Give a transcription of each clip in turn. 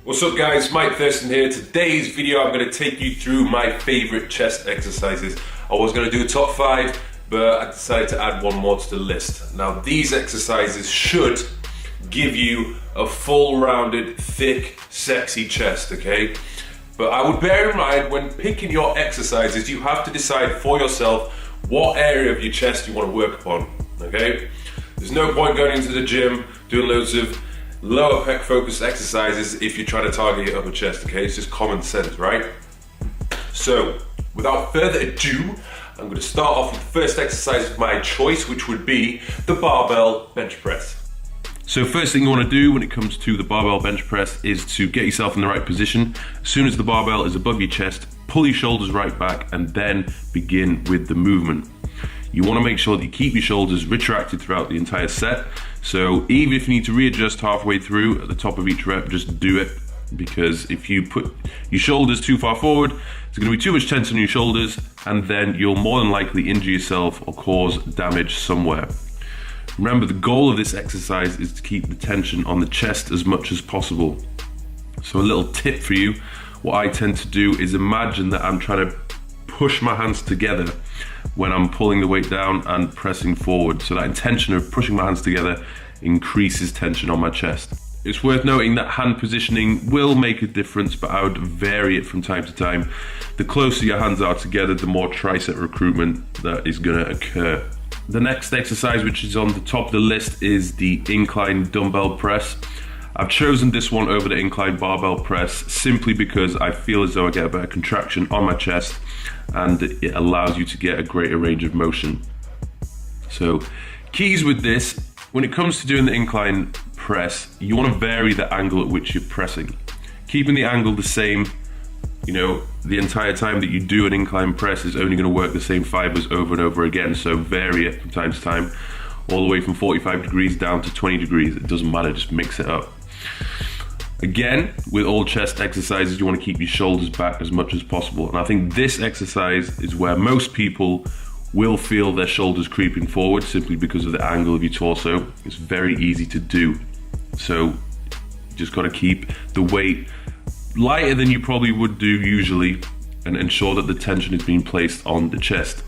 What's up guys, Mike Thurston here. Today's video I'm going to take you through my favourite chest exercises. I was going to do a top 5, but I decided to add one more to the list. Now these exercises should give you a full rounded, thick, sexy chest, okay? But I would bear in mind when picking your exercises, you have to decide for yourself what area of your chest you want to work upon, okay? There's no point going into the gym doing loads of lower pec focused exercises if you're trying to target your upper chest, okay? It's just common sense, right? So, without further ado, I'm going to start off with the first exercise of my choice, which would be the barbell bench press. So first thing you want to do when it comes to the barbell bench press is to get yourself in the right position. As soon as the barbell is above your chest, pull your shoulders right back and then begin with the movement. You want to make sure that you keep your shoulders retracted throughout the entire set. So even if you need to readjust halfway through at the top of each rep, just do it. Because if you put your shoulders too far forward, there's going to be too much tension on your shoulders and then you'll more than likely injure yourself or cause damage somewhere. Remember, the goal of this exercise is to keep the tension on the chest as much as possible. So a little tip for you, what I tend to do is imagine that I'm trying to push my hands together when I'm pulling the weight down and pressing forward. So that intention of pushing my hands together increases tension on my chest. It's worth noting that hand positioning will make a difference, but I would vary it from time to time. The closer your hands are together, the more tricep recruitment that is going to occur. The next exercise, which is on the top of the list, is the incline dumbbell press. I've chosen this one over the incline barbell press simply because I feel as though I get a better contraction on my chest and it allows you to get a greater range of motion. So keys with this, when it comes to doing the incline press, you want to vary the angle at which you're pressing. Keeping the angle the same, the entire time that you do an incline press is only going to work the same fibers over and over again. So vary it from time to time, all the way from 45 degrees down to 20 degrees. It doesn't matter, just mix it up. Again, with all chest exercises, you want to keep your shoulders back as much as possible. And I think this exercise is where most people will feel their shoulders creeping forward simply because of the angle of your torso. It's very easy to do. So you just got to keep the weight lighter than you probably would do usually and ensure that the tension is being placed on the chest.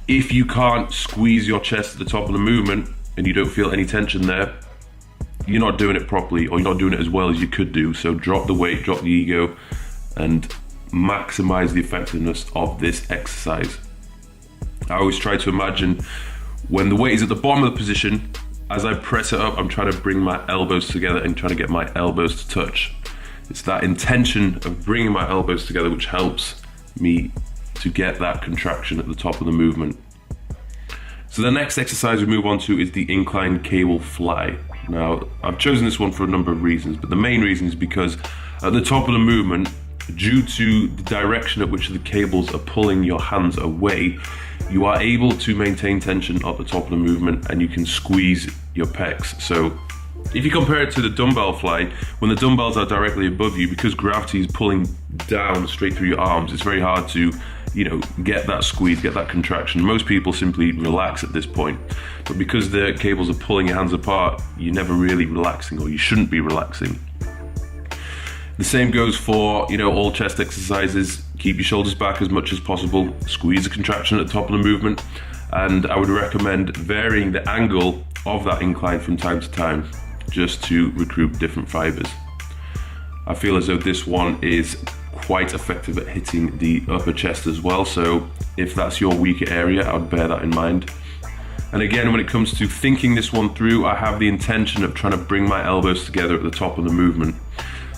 If you can't squeeze your chest at the top of the movement and you don't feel any tension there, you're not doing it properly or you're not doing it as well as you could do. So drop the weight, drop the ego and maximize the effectiveness of this exercise. I always try to imagine when the weight is at the bottom of the position, as I press it up, I'm trying to bring my elbows together and trying to get my elbows to touch. It's that intention of bringing my elbows together which helps me to get that contraction at the top of the movement. So the next exercise we move on to is the incline cable fly. Now, I've chosen this one for a number of reasons, but the main reason is because at the top of the movement, due to the direction at which the cables are pulling your hands away, you are able to maintain tension at the top of the movement and you can squeeze your pecs. So if you compare it to the dumbbell fly, when the dumbbells are directly above you, because gravity is pulling down straight through your arms, it's very hard to, get that squeeze, get that contraction. Most people simply relax at this point. But because the cables are pulling your hands apart, you're never really relaxing, or you shouldn't be relaxing. The same goes for, all chest exercises. Keep your shoulders back as much as possible, squeeze the contraction at the top of the movement, and I would recommend varying the angle of that incline from time to time, just to recruit different fibers. I feel as though this one is quite effective at hitting the upper chest as well, so if that's your weaker area, I would bear that in mind. And again, when it comes to thinking this one through, I have the intention of trying to bring my elbows together at the top of the movement.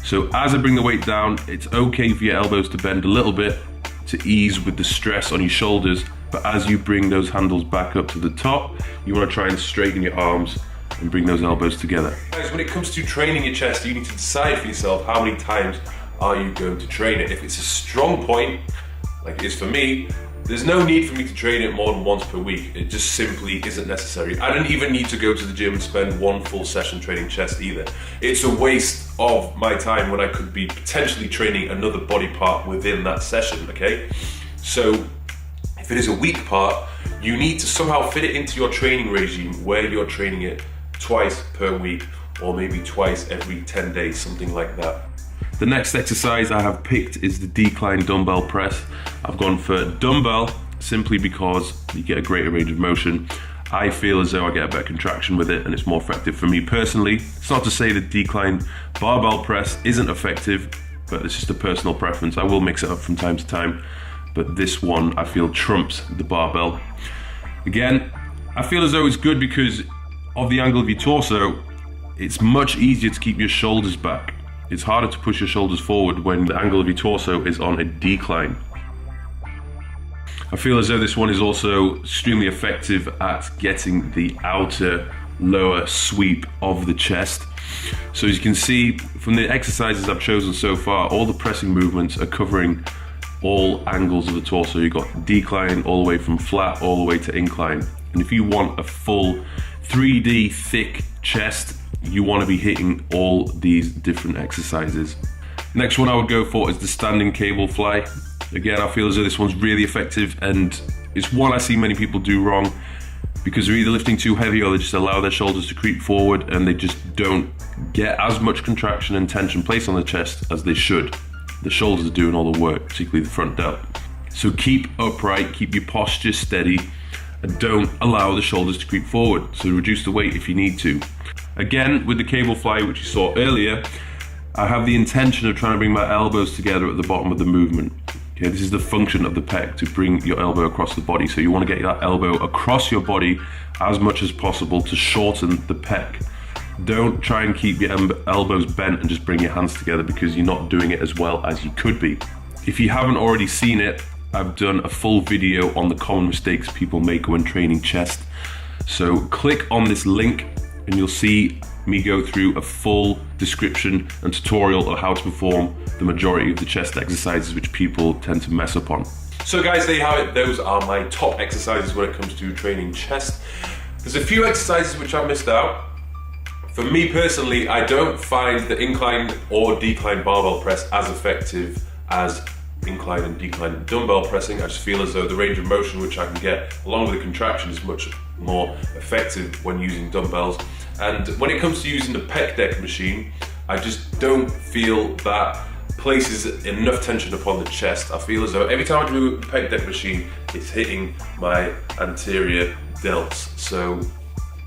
So as I bring the weight down, it's okay for your elbows to bend a little bit to ease with the stress on your shoulders, but as you bring those handles back up to the top, you want to try and straighten your arms and bring those elbows together. Guys, when it comes to training your chest, you need to decide for yourself how many times are you going to train it. If it's a strong point, like it is for me, there's no need for me to train it more than once per week. It just simply isn't necessary. I don't even need to go to the gym and spend one full session training chest either. It's a waste of my time when I could be potentially training another body part within that session, okay? So if it is a weak part, you need to somehow fit it into your training regime where you're training it twice per week or maybe twice every 10 days, something like that. The next exercise I have picked is the decline dumbbell press. I've gone for dumbbell simply because you get a greater range of motion. I feel as though I get a better contraction with it and it's more effective for me personally. It's not to say that decline barbell press isn't effective, but it's just a personal preference. I will mix it up from time to time, but this one I feel trumps the barbell. Again, I feel as though it's good because of the angle of your torso. It's much easier to keep your shoulders back. It's harder to push your shoulders forward when the angle of your torso is on a decline. I feel as though this one is also extremely effective at getting the outer lower sweep of the chest. So as you can see from the exercises I've chosen so far, all the pressing movements are covering all angles of the torso. You've got decline all the way from flat all the way to incline. And if you want a full 3D thick chest, you want to be hitting all these different exercises. Next one I would go for is the standing cable fly. Again, I feel as though this one's really effective, and it's one I see many people do wrong because they're either lifting too heavy or they just allow their shoulders to creep forward and they just don't get as much contraction and tension placed on the chest as they should. The shoulders are doing all the work, particularly the front delt. So keep upright, keep your posture steady, and don't allow the shoulders to creep forward. So reduce the weight if you need to. Again, with the cable fly, which you saw earlier, I have the intention of trying to bring my elbows together at the bottom of the movement. Okay, this is the function of the pec, to bring your elbow across the body. So you want to get that elbow across your body as much as possible to shorten the pec. Don't try and keep your elbows bent and just bring your hands together because you're not doing it as well as you could be. If you haven't already seen it, I've done a full video on the common mistakes people make when training chest. So click on this link and you'll see me go through a full description and tutorial of how to perform the majority of the chest exercises which people tend to mess up on. So guys, there you have it. Those are my top exercises when it comes to training chest. There's a few exercises which I missed out. For me personally, I don't find the incline or decline barbell press as effective as incline and decline dumbbell pressing. I just feel as though the range of motion which I can get along with the contraction is much more effective when using dumbbells. And when it comes to using the pec deck machine, I just don't feel that places enough tension upon the chest. I feel as though every time I do a pec deck machine, it's hitting my anterior delts. So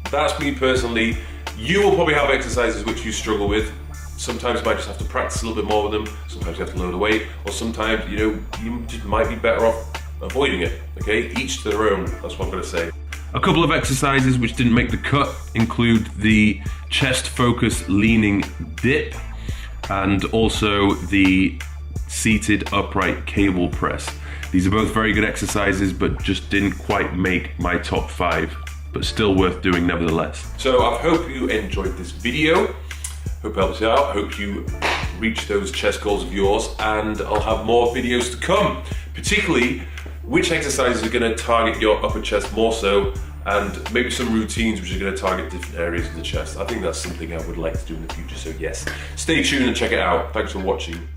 that's me personally. You will probably have exercises which you struggle with. Sometimes you might just have to practice a little bit more with them. Sometimes you have to lower the weight, or sometimes, you just might be better off avoiding it. Okay, each to their own. That's what I'm going to say. A couple of exercises which didn't make the cut include the chest focus leaning dip and also the seated upright cable press. These are both very good exercises, but just didn't quite make my top 5, but still worth doing nevertheless. So I hope you enjoyed this video. Hope it helps you out. Hope you reach those chest goals of yours, and I'll have more videos to come, particularly which exercises are going to target your upper chest more so, and maybe some routines which are going to target different areas of the chest. I think that's something I would like to do in the future, so yes, stay tuned and check it out. Thanks for watching.